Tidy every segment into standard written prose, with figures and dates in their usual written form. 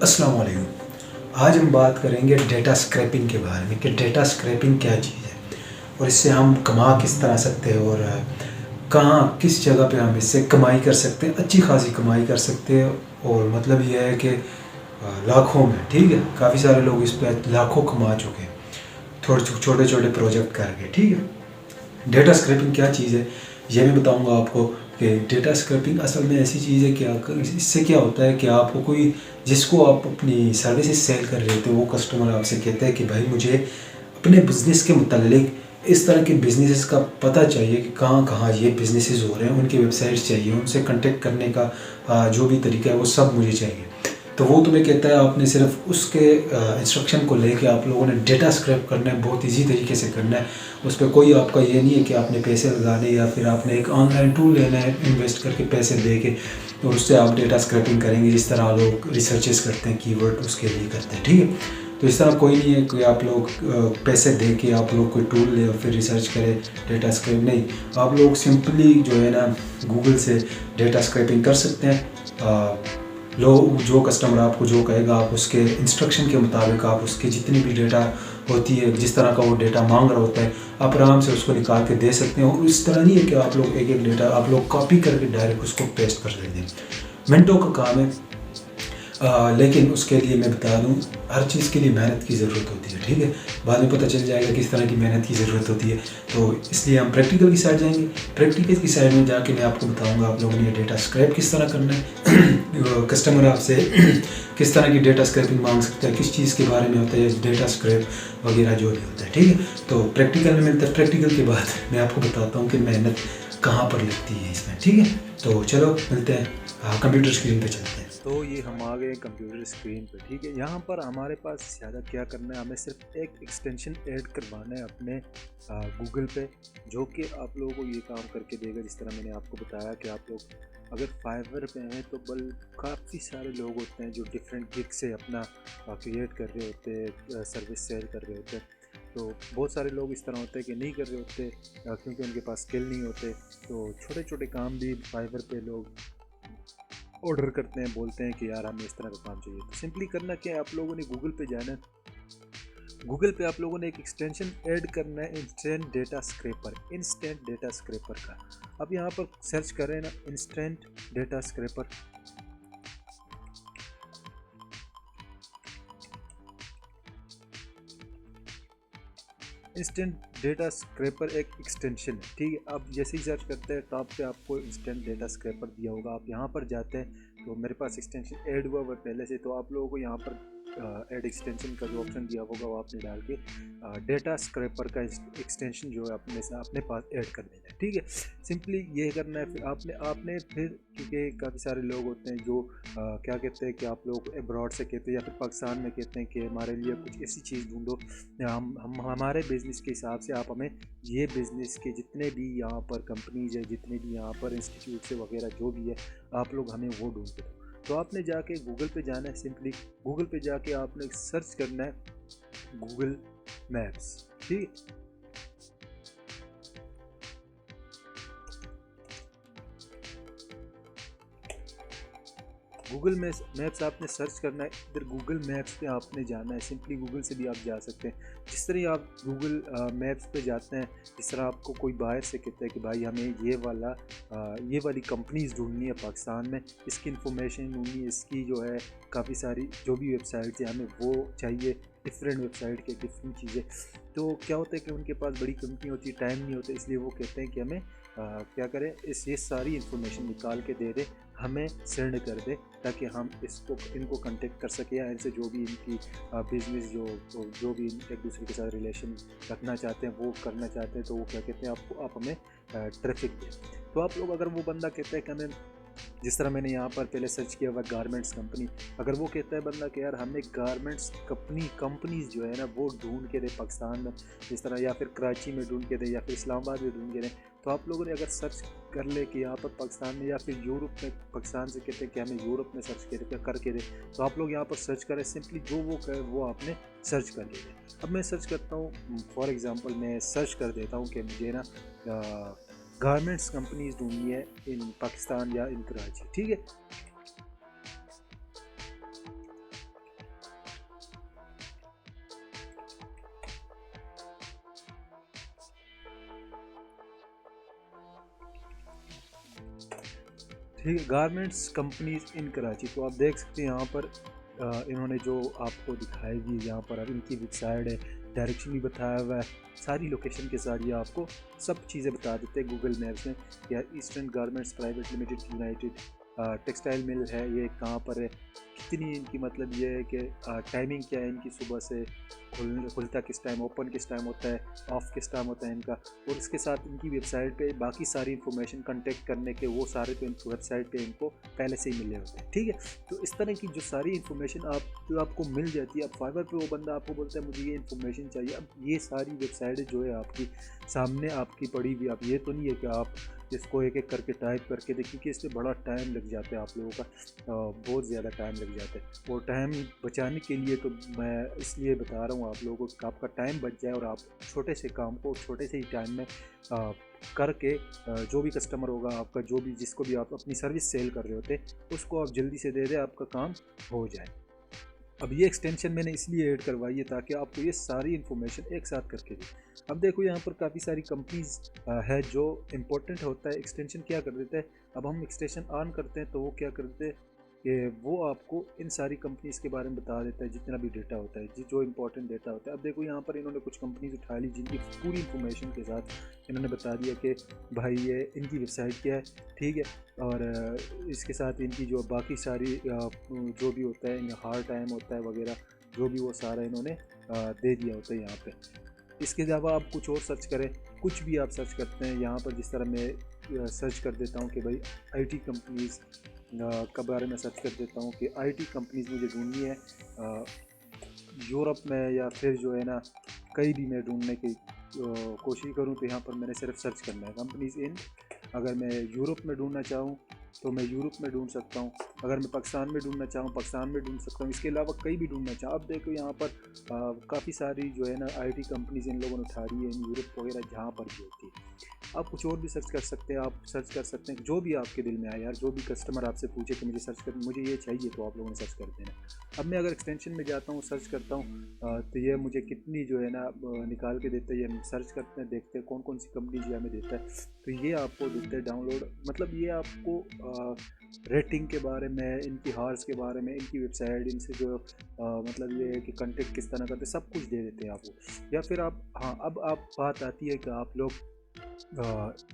अस्सलाम वालेकुम। आज हम बात करेंगे डेटा स्क्रैपिंग के बारे में कि डेटा स्क्रैपिंग क्या चीज़ है और इससे हम कमा किस तरह सकते हैं और कहाँ किस जगह पे हम इससे कमाई कर सकते हैं, अच्छी खासी कमाई कर सकते हैं। और मतलब ये है कि लाखों में, ठीक है, काफ़ी सारे लोग इस पर लाखों कमा चुके हैं थोड़े छोटे छोटे प्रोजेक्ट करके, ठीक है। डेटा स्क्रैपिंग क्या चीज़ है ये मैं बताऊंगा आपको कि डेटा स्क्रैपिंग असल में ऐसी चीज़ है कि इससे क्या होता है कि आपको कोई जिसको आप अपनी सर्विसेज सेल कर रहे थे वो कस्टमर आपसे कहता है कि भाई मुझे अपने बिज़नेस के मुतालिक इस तरह के बिज़नेसेस का पता चाहिए कि कहाँ कहाँ ये बिज़नेसेस हो रहे हैं, उनकी वेबसाइट्स चाहिए, उनसे कांटेक्ट करने का जो भी तरीका है वो सब मुझे चाहिए। तो वो तुम्हें कहता है आपने सिर्फ उसके इंस्ट्रक्शन को लेके आप लोगों ने डेटा स्क्रैप करना है, बहुत इजी तरीके से करना है। उस पर कोई आपका ये नहीं है कि आपने पैसे लगाने या फिर आपने एक ऑनलाइन टूल लेना है इन्वेस्ट करके पैसे दे के और उससे आप डेटा स्क्रैपिंग करेंगे जिस तरह लोग रिसर्चेस करते हैं, कीवर्ड उसके लिए करते हैं, ठीक है। तो इस तरह कोई नहीं है कि आप लोग पैसे दे के आप लोग कोई टूल ले और फिर रिसर्च करें डेटा स्क्रैप, नहीं। आप लोग सिंपली जो है ना गूगल से डेटा स्क्रैपिंग कर सकते हैं। लोग जो कस्टमर आपको जो कहेगा आप उसके इंस्ट्रक्शन के मुताबिक आप उसके जितनी भी डेटा होती है, जिस तरह का वो डेटा मांग रहा होता है, आप आराम से उसको निकाल के दे सकते हैं। और इस तरह नहीं है कि आप लोग एक एक डेटा आप लोग कॉपी करके डायरेक्ट उसको पेस्ट कर देते हैं। मिनटों का काम है। लेकिन उसके लिए मैं बता दूं हर चीज़ के लिए मेहनत की ज़रूरत होती है, ठीक है। बाद में पता चल जाएगा किस तरह की मेहनत की ज़रूरत होती है। तो इसलिए हम प्रैक्टिकल की साइड जाएंगे। प्रैक्टिकल की साइड में जाके मैं आपको बताऊंगा आप लोगों ने डेटा स्क्रैप किस तरह करना है कस्टमर आपसे किस तरह की डेटा स्क्रैपिंग मांग सकता है, किस चीज़ के बारे में होता है डेटा स्क्रैप वगैरह जो भी होता है, ठीक है। तो प्रैक्टिकल में मिलता है। प्रैक्टिकल के बाद मैं आपको बताता हूँ कि मेहनत कहाँ पर लगती है इसमें, ठीक है। तो चलो मिलते हैं, कंप्यूटर स्क्रीन पर चलते हैं। तो ये हम आ गए कंप्यूटर स्क्रीन पर, ठीक है। यहाँ पर हमारे पास ज़्यादा क्या करना है, हमें सिर्फ एक एक्सटेंशन ऐड करवाना है अपने गूगल पे, जो कि आप लोगों को ये काम करके देगा। जिस तरह मैंने आपको बताया कि आप लोग अगर फाइवर पे हैं तो काफ़ी सारे लोग होते हैं जो डिफरेंट गिग से अपना क्रिएट कर रहे होते हैं, सर्विस सेल कर रहे होते हैं। तो बहुत सारे लोग इस तरह होते हैं कि नहीं कर रहे होते क्योंकि उनके पास स्किल नहीं होते। तो छोटे छोटे काम भी फाइवर पे लोग ऑर्डर करते हैं, बोलते हैं कि यार हमें इस तरह का काम चाहिए। तो सिंपली करना क्या है, आप लोगों ने गूगल पे जाना है। गूगल पे आप लोगों ने एक एक्सटेंशन ऐड करना है, instant data scraper, instant data scraper का। अब यहाँ पर सर्च करें ना, instant data scraper. Instant data scraper एक एक्सटेंशन है, ठीक है। अब जैसे ही सर्च करते हैं टॉप पे आपको इंस्टेंट डेटा स्क्रैपर दिया होगा। आप यहाँ पर जाते हैं तो मेरे पास एक्सटेंशन ऐड हुआ हुआ पहले से, तो आप लोगों को यहाँ पर ऐड एक्सटेंशन का जो ऑप्शन दिया होगा वो आपने डाल के डेटा स्क्रैपर का एक्सटेंशन जो है अपने पास ऐड कर देना है, ठीक है। सिंपली ये करना है। फिर आपने फिर क्योंकि काफ़ी सारे लोग होते हैं जो क्या कहते हैं कि आप लोग अब्रॉड से कहते हैं या फिर पाकिस्तान में कहते हैं कि हमारे लिए कुछ ऐसी चीज़ ढूंढो, हम हमारे बिज़नेस के हिसाब से आप हमें ये बिज़नेस के जितने भी यहाँ पर कंपनीज है, जितने भी यहाँ पर इंस्टीट्यूट से वगैरह जो भी है, आप लोग हमें वो ढूंढ दो। तो आपने जाके गूगल पे जाना है। सिंपली गूगल पे जाके आपने सर्च करना है गूगल मैप्स, ठीक। गूगल मैप्स आपने सर्च करना है। इधर गूगल मैप्स पे आपने जाना है। सिंपली गूगल से भी आप जा सकते हैं। जिस तरह आप गूगल मैप्स पे जाते हैं, जिस तरह आपको कोई बाहर से कहता है कि भाई हमें ये वाली कंपनीज ढूंढनी है पाकिस्तान में, इसकी इंफॉर्मेशन ढूंढनी है, इसकी जो है काफ़ी सारी जो भी वेबसाइट्स है हमें वो चाहिए, डिफरेंट वेबसाइट के डिफरेंट चीज़ें। तो क्या होता है कि उनके पास बड़ी कंपनी होती है, टाइम नहीं होता, इसलिए वो कहते हैं कि हमें क्या करें, ये सारी इन्फॉर्मेशन निकाल के दे दे, हमें सेंड कर दे, ताकि हम इनको कांटेक्ट कर सकें या इनसे जो भी इनकी बिज़नेस जो भी एक दूसरे के साथ रिलेशन रखना चाहते हैं, वो करना चाहते हैं। तो वो क्या कहते हैं, आप हमें ट्रैफिक दें। तो आप लोग अगर वो बंदा कहता है कि हमें, जिस तरह मैंने यहाँ पर पहले सर्च किया हुआ गारमेंट्स कंपनी, अगर वो कहता है बंदा कि यार हमें गारमेंट्स कंपनीज जो है ना वो ढूंढ के दे पाकिस्तान में, जिस तरह या फिर कराची में ढूंढ के दे या फिर इस्लामाबाद में ढूंढ के दे, तो आप लोगों ने अगर सर्च कर ले कि यहाँ पर पाकिस्तान में या फिर यूरोप में, पाकिस्तान से कहते हैं कि हमें यूरोप में सर्च करके दे, तो आप लोग यहाँ पर सर्च करें। सिंपली जो वो कहे वो आपने सर्च कर लेना। अब मैं सर्च करता हूँ, फॉर एग्ज़ाम्पल मैं सर्च कर देता हूँ कि मुझे ना गारमेंट्स कंपनीज ढूंढनी है इन पाकिस्तान या इन कराची, ठीक है। ठीक है, गारमेंट्स कंपनीज इन कराची। तो आप देख सकते हैं यहाँ पर इन्होंने जो आपको दिखाई दी, यहाँ पर अब इनकी वेबसाइट है, डायरेक्शन भी बताया हुआ है, सारी लोकेशन के साथ ये आपको सब चीज़ें बता देते हैं गूगल मैप्स में। या eastern garments private limited United textile mill है, ये कहाँ पर है, कितनी इनकी मतलब ये है कि टाइमिंग क्या है इनकी, सुबह से खुलता किस टाइम, ओपन किस टाइम होता है, ऑफ किस टाइम होता है इनका। और इसके साथ इनकी वेबसाइट पे बाकी सारी इन्फॉर्मेशन कांटेक्ट करने के वो सारे तो इनको वेबसाइट पे इनको पहले से ही मिले होते हैं। ठीक है, तो इस तरह की जो सारी इन्फॉर्मेशन जो आपको मिल जाती है। अब फाइवर पे वो बंदा आपको बोलता है मुझे ये इन्फॉर्मेशन चाहिए, अब ये सारी वेबसाइट जो है आपकी सामने आपकी पड़ी हुई, अब ये तो नहीं है कि आप इसको एक एक करके टाइप करके दें, क्योंकि इसमें बड़ा टाइम लग जाता है आप लोगों का, बहुत ज़्यादा टाइम लग जाता है। और टाइम बचाने के लिए तो मैं इसलिए बता रहा हूँ आप लोगों को कि आपका टाइम बच जाए और आप छोटे से काम को छोटे से ही टाइम में करके जो भी कस्टमर होगा आपका, जो भी जिसको भी आप अपनी सर्विस सेल कर रहे होते उसको आप जल्दी से दे दें, आपका काम हो जाए। अब ये एक्सटेंशन मैंने इसलिए ऐड करवाई है ताकि आपको ये सारी इन्फॉर्मेशन एक साथ करके दें। अब देखो यहाँ पर काफ़ी सारी कंपनीज है जो इम्पोर्टेंट होता है, एक्सटेंशन क्या कर देता है। अब हम एक्सटेंशन ऑन करते हैं तो वो क्या कर देते हैं कि वो आपको इन सारी कंपनीज के बारे में बता देता है, जितना भी डेटा होता है, जो इंपॉर्टेंट डेटा होता है। अब देखो यहाँ पर इन्होंने कुछ कंपनीज उठा ली जिनकी पूरी इन्फॉर्मेशन के साथ इन्होंने बता दिया कि भाई ये इनकी वेबसाइट क्या है, ठीक है, और इसके साथ इनकी जो बाकी सारी जो भी होता है, हार्ड टाइम होता है वगैरह, जो भी वो सारा इन्होंने दे दिया होता है यहाँ पे। इसके अलावा आप कुछ और सर्च करें, कुछ भी आप सर्च करते हैं यहाँ पर, जिस तरह मैं सर्च कर देता हूँ कि भाई आईटी कंपनीज़ के बारे में सर्च कर देता हूँ कि आईटी कंपनीज़ मुझे ढूंढनी है यूरोप में, या फिर जो है ना कहीं भी मैं ढूंढने की कोशिश करूँ तो यहाँ पर मैंने सिर्फ सर्च करना है कंपनीज़ इन। अगर मैं यूरोप में ढूंढना चाहूँ तो मैं यूरोप में ढूंढ सकता हूँ, अगर मैं पाकिस्तान में ढूंढना चाहूँ पाकिस्तान में ढूंढ सकता हूँ, इसके अलावा कहीं भी ढूंढना चाहूँ। अब देखो यहाँ पर काफ़ी सारी जो है ना आईटी कंपनीज इन लोगों ने उठा रही है, इन यूरोप वगैरह जहाँ पर भी होती है। आप कुछ और भी सर्च कर सकते हैं, आप सर्च कर सकते हैं जो भी आपके दिल में आए यार, जो भी कस्टमर आपसे पूछे कि मुझे सर्च कर, मुझे ये चाहिए, तो आप लोगों ने सर्च कर देना। अब मैं अगर एक्सटेंशन में जाता हूँ, सर्च करता हूँ तो ये मुझे कितनी जो है ना निकाल के देता है। ये सर्च करते हैं, देखते हैं कौन कौन सी कंपनी जो हमें देता है, तो ये आपको देता है डाउनलोड। मतलब ये आपको रेटिंग के बारे में, इनकी हार्स के बारे में, इनकी वेबसाइट, इनसे जो मतलब ये है कि कंटेक्ट किस तरह करते, सब कुछ दे देते हैं आपको। या फिर आप, हाँ, अब आप बात आती है कि आप लोग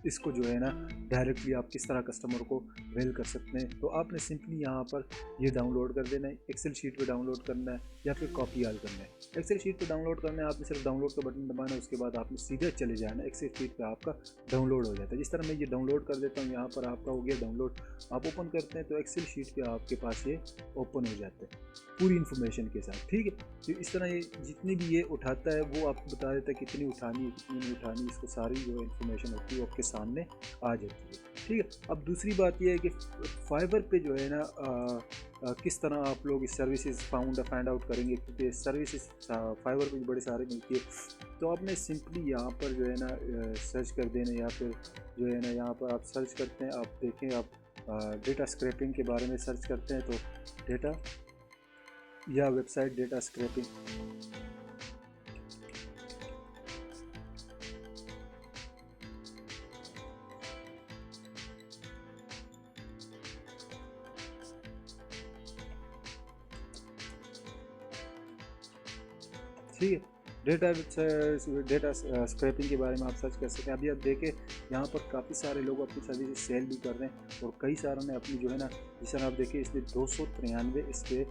इसको जो है ना डायरेक्टली आप किस तरह कस्टमर को मेल कर सकते हैं। तो आपने सिंपली यहाँ पर ये डाउनलोड कर देना है, एक्सेल शीट पे डाउनलोड करना है या फिर कॉपी आल करना है। एक्सेल शीट पे डाउनलोड करना है, आपने सिर्फ डाउनलोड का बटन दबाना है, उसके बाद आपने सीधे चले जाना, एक्सेल शीट पे आपका डाउनलोड हो जाता है। जिस तरह मैं ये डाउनलोड कर देता हूँ, यहाँ पर आपका हो गया डाउनलोड। आप ओपन करते हैं तो एक्सेल शीट पे आपके पास ये ओपन हो जाता है पूरी इन्फॉर्मेशन के साथ, ठीक है। तो इस तरह ये जितनी भी ये उठाता है वो आपको बता देता है कितनी उठानी है, कितनी नहीं उठानी, इसको सारी जो इन्फॉर्मेशन होती है वो आपके सामने आ जाती है, ठीक है। अब दूसरी बात यह है कि फाइवर पे जो है ना किस तरह आप लोग इस सर्विसेज फाइंड आउट करेंगे, क्योंकि सर्विसेज फाइवर पे बड़े सारे मिलती है। तो आपने सिंपली यहाँ पर जो है ना सर्च कर देना, या फिर जो है ना यहाँ पर आप सर्च करते हैं, आप देखें, आप डेटा स्क्रैपिंग के बारे में सर्च करते हैं तो डेटा या वेबसाइट डेटा स्क्रैपिंग, ठीक है। डेटा स्क्रैपिंग के बारे में आप सर्च कर सकते हैं। अभी आप देखें यहाँ पर काफ़ी सारे लोग अपनी सर्विसेज सेल भी कर रहे हैं और कई सारों ने अपनी जो है ना, जिस तरह आप देखें इसमें 293 इस पर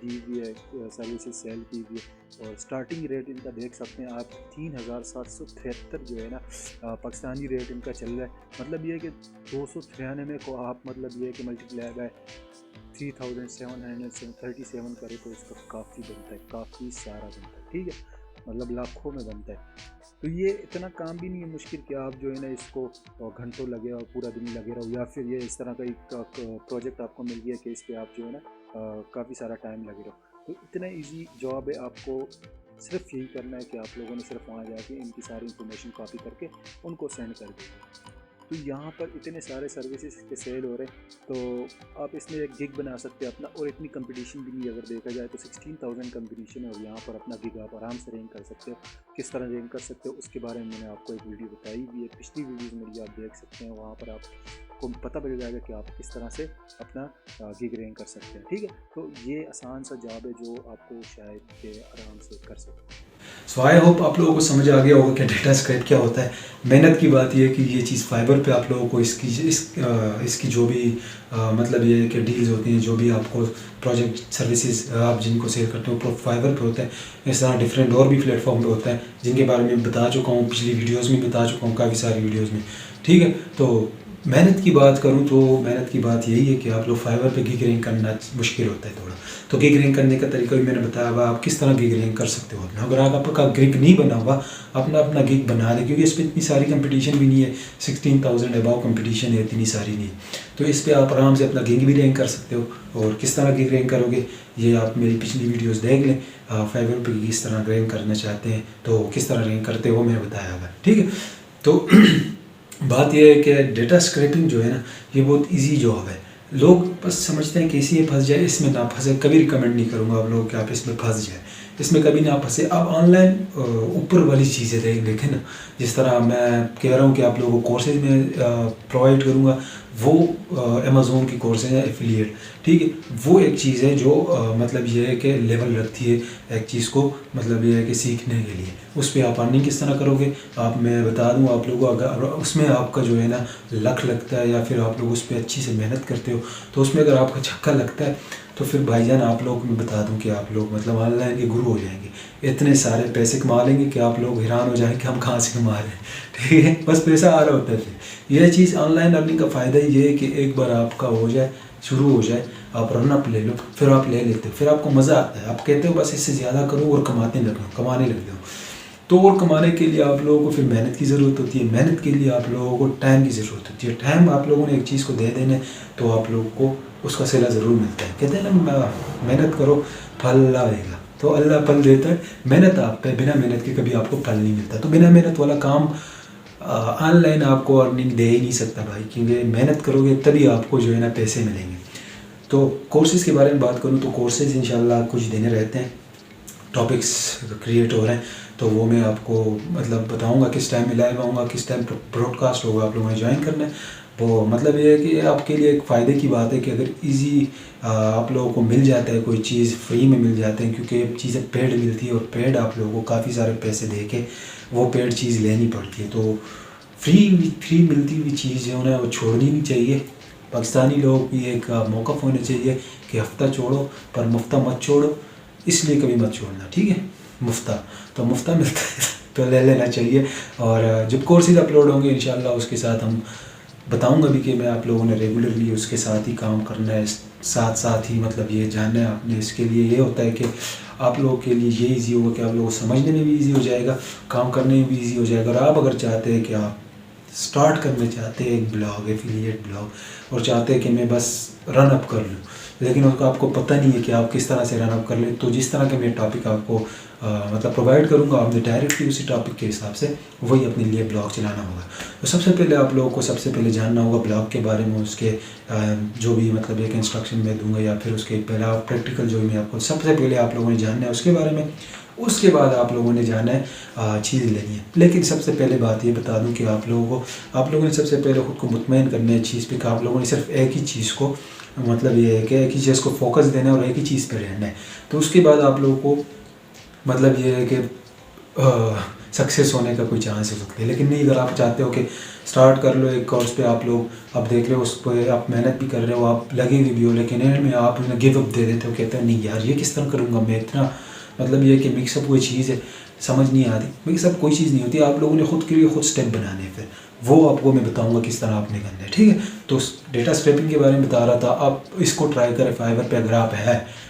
दी हुई है, सर्विसेज सेल की हुई है। और स्टार्टिंग रेट इनका देख सकते हैं आप 3773 जो है ना पाकिस्तानी रेट इनका चल रहा है। मतलब ये है कि 293 को आप मतलब ये है कि मल्टीप्लाई बाय 3737 करे तो इसका काफ़ी बनता है, काफ़ी सारा बनता है, ठीक है, मतलब लाखों में बनता है। तो ये इतना काम भी नहीं है मुश्किल कि आप जो है ना इसको घंटों लगे और पूरा दिन लगे रहो, या फिर ये इस तरह का एक प्रोजेक्ट आपको मिल गया कि इस पर आप जो है ना काफ़ी सारा टाइम लगे रहो। तो इतना इजी जॉब है, आपको सिर्फ यही करना है कि आप लोगों ने सिर्फ वहाँ जाके इनकी सारी इन्फॉर्मेशन कॉपी करके उनको सेंड कर दें। तो यहाँ पर इतने सारे सर्विसेज के सेल हो रहे हैं, तो आप इसमें एक गिग बना सकते हैं अपना। और इतनी कंपटीशन भी नहीं, अगर देखा जाए तो 16,000 कंपटीशन है और यहाँ पर अपना गिग आप आराम से रैंक कर सकते हो। किस तरह रैंक कर सकते हो उसके बारे में मैंने आपको एक वीडियो बताई हुई है, पिछली वीडियोज़ मेरी आप देख सकते हैं, वहाँ पर आप आपको पता चल जाएगा कि आप किस तरह से अपना गिग रैंक कर सकते हैं। ठीक है, तो ये आसान सा जॉब है जो आपको शायद के आराम से कर सकते हैं। सो आई होप आप लोगों को समझ आ गया होगा कि डेटा स्क्रैप क्या होता है। मेहनत की बात यह है कि ये चीज़ फाइबर पे आप लोगों को इसकी जो भी मतलब ये है कि डील्स होती हैं, जो भी आपको प्रोजेक्ट सर्विसेज आप जिनको सेल करते हो फाइबर पे होता है। इस तरह डिफरेंट और भी प्लेटफॉर्म पे होता है जिनके बारे में बता चुका हूँ, पिछली वीडियोज़ में बता चुका हूँ, काफ़ी सारी वीडियोज़ में। ठीक है, तो मेहनत की बात करूं तो मेहनत की बात यही है कि आप लोग फाइवर पे गिग रैंक करना मुश्किल होता है थोड़ा। तो गिग रैंक करने का तरीका भी मैंने बताया हुआ, आप किस तरह गिग रैंक कर सकते हो अपना। अगर आपका गिग नहीं बना हुआ, अपना गिग बना लें, क्योंकि इस पर इतनी सारी कंपटीशन भी नहीं है, 16,000 अबाव कंपटीशन है, इतनी सारी नहीं। तो इस पर आप आराम से अपना गिग भी रैंक कर सकते हो। और किस तरह गिग रैंक करोगे ये आप मेरी पिछली वीडियोज़ देख लें। फाइवर पे किस तरह रैंक करना चाहते हैं तो किस तरह रैंक करते हो मैंने बताया हुआ। ठीक है, तो बात यह है कि डेटा स्क्रैपिंग जो है ना, ये बहुत इजी जॉब है। लोग बस समझते हैं कि इसी में फंस जाए, इसमें ना फंसे। कभी रिकमेंड नहीं करूँगा आप लोगों कि आप इसमें फंस जाए, इसमें कभी ना फंसे। आप ऑनलाइन ऊपर वाली चीज़ें देखें ना, जिस तरह मैं कह रहा हूँ कि आप लोगों को कोर्सेज में प्रोवाइड करूँगा, वो अमेज़ोन की कोर्सेज हैं एफिलिएट। ठीक है, वो एक चीज़ है जो मतलब ये है कि लेवल रखती है एक चीज़ को, मतलब ये है कि सीखने के लिए। उस पर आप अर्निंग किस तरह करोगे आप, मैं बता दूँ आप लोगों को। अगर उसमें आपका जो है ना लक लगता है, या फिर आप लोग उस पर अच्छी से मेहनत करते हो, तो उसमें अगर आपका छक्का लगता है तो फिर भाईजान आप लोग मैं बता दूं कि आप लोग मतलब ऑनलाइन के गुरु हो जाएंगे। इतने सारे पैसे कमा लेंगे कि आप लोग हैरान हो जाएंगे कि हम कहाँ से कमा रहे हैं। ठीक है, बस पैसा आ रहा होता है। फिर यह चीज़ ऑनलाइन अर्निंग का फ़ायदा ये है कि एक बार आपका हो जाए, शुरू हो जाए, आप रन अप ले लो, फिर आप ले लेते हो, फिर आपको मज़ा आता है। आप कहते हो बस इससे ज़्यादा करूँ और कमाने लग जाओ। तो और कमाने के लिए आप लोगों को फिर मेहनत की ज़रूरत होती है। मेहनत के लिए आप लोगों को टाइम की ज़रूरत होती है। टाइम आप लोगों ने एक चीज़ को दे देना तो आप लोगों को उसका सिला ज़रूर मिलता है। कहते हैं ना मेहनत करो फल अल्लाह देगा, तो अल्लाह फल देता है। मेहनत आप पे, बिना मेहनत के कभी आपको फल नहीं मिलता। तो बिना मेहनत वाला काम ऑनलाइन आपको अर्निंग दे ही नहीं सकता भाई, क्योंकि मेहनत करोगे तभी आपको जो है ना पैसे मिलेंगे। तो कोर्सेज़ के बारे में बात करूँ तो कोर्सेज़ इंशाल्लाह कुछ देने रहते हैं, टॉपिक्स क्रिएट हो रहे हैं, तो वो मैं आपको मतलब बताऊंगा किस टाइम में लाइव आऊँगा, किस टाइम ब्रॉडकास्ट होगा, आप लोगों ने ज्वाइन करना है। वो मतलब ये है कि आपके लिए एक फ़ायदे की बात है कि अगर इजी आप लोगों को मिल जाता है, कोई चीज़ फ्री में मिल जाते हैं, क्योंकि चीज़ें पेड मिलती है और पेड आप लोगों को काफ़ी सारे पैसे दे के वो पेड चीज़ लेनी पड़ती है। तो फ्री मिलती हुई चीज़ जो है वो छोड़नी नहीं चाहिए। पाकिस्तानी लोगों की एक मौक़िफ़ होना चाहिए कि हफ्ता छोड़ो पर मुफ्ता मत छोड़ो, इसलिए कभी मत छोड़ना। ठीक है, मुफ्ता मिलता है तो ले लेना चाहिए। और जब कोर्सेज अपलोड होंगे इंशाल्लाह उसके साथ हम बताऊंगा भी कि मैं आप लोगों ने रेगुलरली उसके साथ ही काम करना है, साथ ही मतलब ये जानना है आपने। इसके लिए ये होता है कि आप लोगों के लिए ये इजी होगा कि आप लोगों को समझने में भी इजी हो जाएगा, काम करने में भी इजी हो जाएगा। और आप अगर चाहते हैं कि आप स्टार्ट करना चाहते हैं एक ब्लॉग, एफिलिएट ब्लॉग, और चाहते हैं कि मैं बस रन अप कर लूँ, लेकिन उसका आपको पता नहीं है कि आप किस तरह से रन अप कर लें, तो जिस तरह के मैं टॉपिक आपको मतलब प्रोवाइड करूँगा, आपने डायरेक्टली उसी टॉपिक के हिसाब से वही अपने लिए ब्लॉग चलाना होगा। तो सबसे पहले आप लोगों को जानना होगा ब्लॉग के बारे में, उसके जो भी मतलब एक इंस्ट्रक्शन मैं दूंगा, या फिर उसके पहले प्रैक्टिकल जो मैं आपको सबसे पहले आप लोगों ने जानना है उसके बारे में। उसके बाद आप लोगों ने जाना है चीज़ लेनी है। लेकिन सबसे पहले बात ये बता दूं कि आप लोगों ने सबसे पहले ख़ुद को मुतमईन करना है चीज़ पे कि आप लोगों ने सिर्फ एक ही चीज़ को मतलब ये है कि एक ही चीज़ को फोकस देना है और एक ही चीज़ पे रहना है। तो उसके बाद आप लोगों को मतलब ये है कि सक्सेस होने का कोई चांस हो सकता है। लेकिन नहीं, अगर आप चाहते हो कि स्टार्ट कर लो एक कोर्स पे, आप लोग आप देख रहे हो उस पर आप मेहनत भी कर रहे हो, आप लगे हुए भी हो, लेकिन एंड में आप गिव अप दे देते हो, कहते हैं नहीं यार ये किस तरह करूँगा मैं, इतना मतलब ये कि मिक्सअप कोई चीज़ है समझ नहीं आती। मिक्सअप कोई चीज़ नहीं होती, आप लोगों ने खुद के लिए खुद स्टेप बनाने हैं, फिर वो आपको मैं बताऊंगा किस तरह आपने करना है। ठीक है, तो डेटा स्क्रैपिंग के बारे में बता रहा था, आप इसको ट्राई करें फाइवर पे।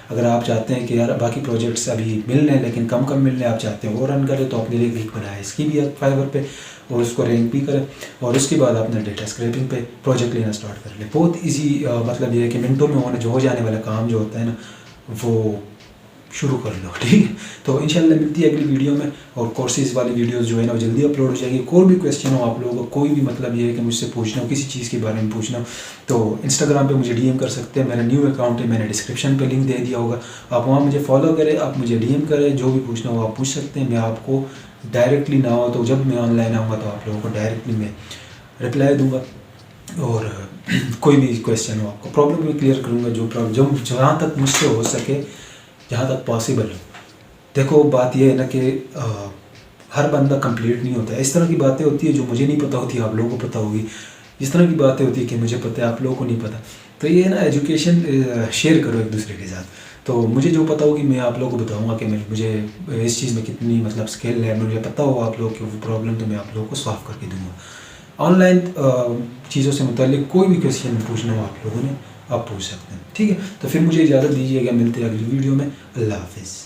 अगर आप चाहते हैं कि यार बाकी प्रोजेक्ट्स अभी मिल रहे हैं लेकिन कम मिल रहे हैं, आप चाहते हैं वो रन करें, तो अपने लिए वीक बनाए इसकी भी आप फाइवर पे और उसको रैंक भी करें, और उसके बाद अपने डेटा स्क्रैपिंग पे प्रोजेक्ट लेना स्टार्ट कर लें। बहुत ईजी मतलब ये है कि मिनटों में हो जाने वाला काम जो होता है ना वो शुरू कर लो। ठीक है, तो इंशाल्लाह मिलती है अगली वीडियो में, और कोर्सेज़ वाली वीडियोस जो है ना वो जल्दी अपलोड हो जाएगी। कोई भी क्वेश्चन हो आप लोगों को, कोई भी मतलब ये है कि मुझसे पूछना हो, किसी चीज़ के बारे में पूछना हो, तो इंस्टाग्राम पे मुझे डीएम कर सकते हैं। मेरा न्यू अकाउंट है, मैंने डिस्क्रिप्शन पे लिंक दे दिया होगा, आप वहाँ मुझे फॉलो करें, आप मुझे डीएम करें, जो भी पूछना हो आप पूछ सकते हैं। मैं आपको डायरेक्टली ना हो तो जब मैं ऑनलाइन आऊँगा तो आप लोगों को डायरेक्टली मैं रिप्लाई दूँगा। और कोई भी क्वेश्चन हो आपका, प्रॉब्लम भी क्लियर करूँगा, जो प्रॉब्लम जहाँ तक मुझसे हो सके, जहाँ तक पॉसिबल हो। देखो बात ये है ना कि हर बंदा कंप्लीट नहीं होता है। इस तरह की बातें होती है जो मुझे नहीं पता होती, आप लोगों को पता होगी। इस तरह की बातें होती है कि मुझे पता है, आप लोगों को नहीं पता। तो ये ना एजुकेशन शेयर करो एक दूसरे के साथ। तो मुझे जो पता होगी मैं आप लोगों को बताऊंगा कि मुझे इस चीज़ में कितनी मतलब स्किल है, मुझे पता हो आप लोगों की वो प्रॉब्लम, तो मैं आप लोगों को सॉल्व करके दूंगा। ऑनलाइन चीज़ों से मुतालिक कोई भी क्वेश्चन पूछना हो आप लोगों ने, आप पूछ सकते हैं। ठीक है, तो फिर मुझे इजाज़त दीजिएगा, मिलते हैं अगली वीडियो में। अल्लाह हाफिज़।